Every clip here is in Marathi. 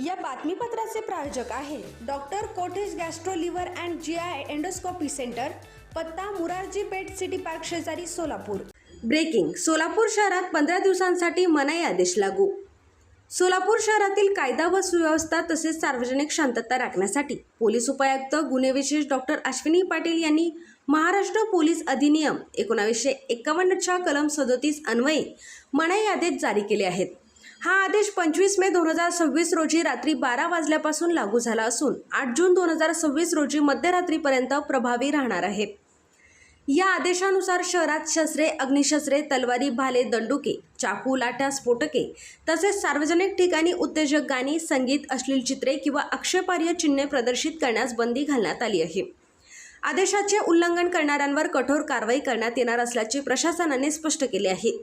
या बातमीपत्राचे प्रायोजक आहे doctor Kothe's gastro liver and GI endoscopy centre, पत्ता मुरारजी पेठ सिटी पार्क शेजारी सोलापूर। ब्रेकिंग, सोलापूर शहरात 15 दिवसांसाठी मनाई आदेश लागू। सोलापूर शहरातील कायदा व सुव्यवस्था तसेच सार्वजनिक शांतता राखण्यासाठी पोलीस उपायुक्त गुन्हे विशेष डॉक्टर अश्विनी पाटील यांनी महाराष्ट्र पोलीस अधिनियम 1951 च्या कलम 37 अन्वये मनाई आदेश जारी केले आहेत। हा आदेश 25 मे 2026 रोजी रात्री 12 वाजल्यापासून लागू झाला असून 8 जून 2026 रोजी मध्यरात्रीपर्यंत प्रभावी राहणार आहे। या आदेशानुसार शहरात शस्त्रे, अग्निशस्त्रे, तलवारी, भाले, दंडुके, चाकू, लाठ्या, स्फोटके तसेच सार्वजनिक ठिकाणी उत्तेजक गाणी, संगीत, अश्लील चित्रे किंवा आक्षेपार्ह चिन्हे प्रदर्शित करण्यास बंदी घालण्यात आली आहे। आदेशाचे उल्लंघन करणाऱ्यांवर कठोर कारवाई करण्यात येणार असल्याचे प्रशासनाने स्पष्ट केले आहे।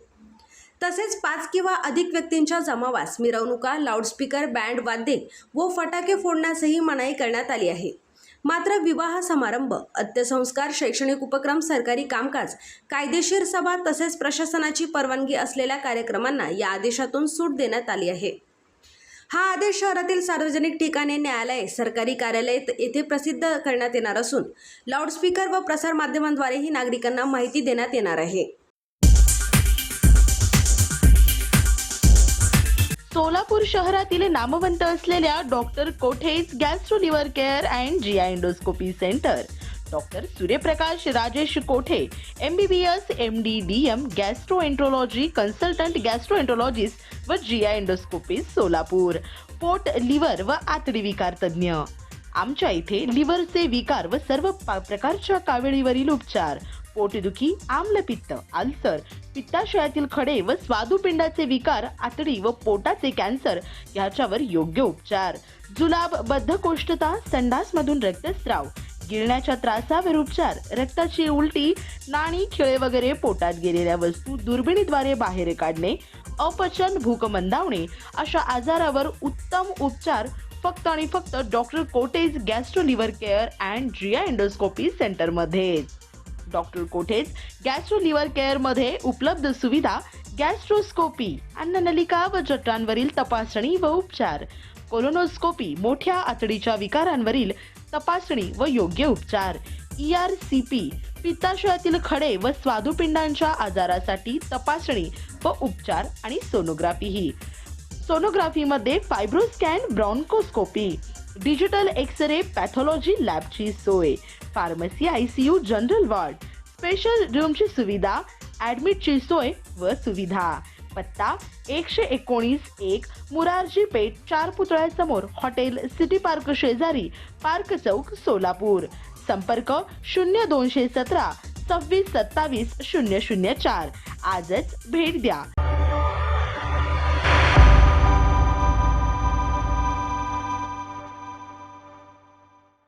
तसेच 5 किंवा अधिक व्यक्तींच्या जमावास मिरवणुका, लाऊडस्पीकर, बँड वाद्ये व फटाके फोडण्यासही मनाई करण्यात आली आहे। मात्र विवाह समारंभ, अंत्यसंस्कार, शैक्षणिक उपक्रम, सरकारी कामकाज, कायदेशीर सभा तसेच प्रशासनाची परवानगी असलेल्या कार्यक्रमांना या आदेशातून सूट देण्यात आली आहे। हा आदेश शहरातील सार्वजनिक ठिकाणे, न्यायालये, सरकारी कार्यालये येथे प्रसिद्ध करण्यात येणार असून लाऊडस्पीकर व प्रसारमाध्यमांद्वारेही नागरिकांना माहिती देण्यात येणार आहे। सोलापूर शहरातील नामवंत असलेल्या doctor Kothe's gastro liver care and GI endoscopy centre, doctor Suryaprakash Rajesh Kothe, MBBS, MD, DM, gastroenterology consultant, gastroenterologist व जीआय एंडोस्कोपी सोलापूर, पोट, लिव्हर व आतडी विकार तज्ञ। आमच्या इथे लिव्हरचे विकार व सर्व प्रकारच्या काविळीवरील उपचार, पोटदुखी, आम्लपित्त, अल्सर, पित्ताशयातील खडे व स्वादुपिंडाचे विकार, आतडी व पोटाचे कॅन्सर याच्यावर योग्य उपचार, जुलाब, बद्धकोष्ठता, संडासमधून रक्तस्राव, गिळण्याच्या त्रासावर उपचार, रक्ताची उलटी, नाणी, खिळे वगैरे पोटात गेलेल्या वस्तू दुर्बिणीद्वारे बाहेर काढणे, अपचन, भूक मंदावणे अशा आजारावर उत्तम उपचार फक्त आणि फक्त doctor Kothe's gastro liver care and GI endoscopy centre मध्ये। Doctor Kothe's gastro liver care मध्ये उपलब्ध सुविधा गॅस्ट्रोस्कोपी, अन्ननलिका व जठरांवरील तपासणी व उपचार, कोलोनोस्कोपी, मोठ्या आतडीच्या विकारांवरील तपासणी व योग्य उपचार, ERCP, पित्ताशयातील खडे व स्वादुपिंडांच्या आजारासाठी तपासणी व उपचार आणि सोनोग्राफी। सोनोग्राफीमध्ये fibroscan, bronchoscopy, digital X-ray, pathology लॅबची सोय, pharmacy, ICU, general ward, special रूमची सुविधा, ॲडमिटची सोय व सुविधा। पत्ता 119-1 मुरारजी पेठ 4 पुतळ्यासमोर, हॉटेल सिटी पार्क शेजारी, पार्क चौक, सोलापूर। संपर्क 0217 26 27 004। आजच भेट द्या।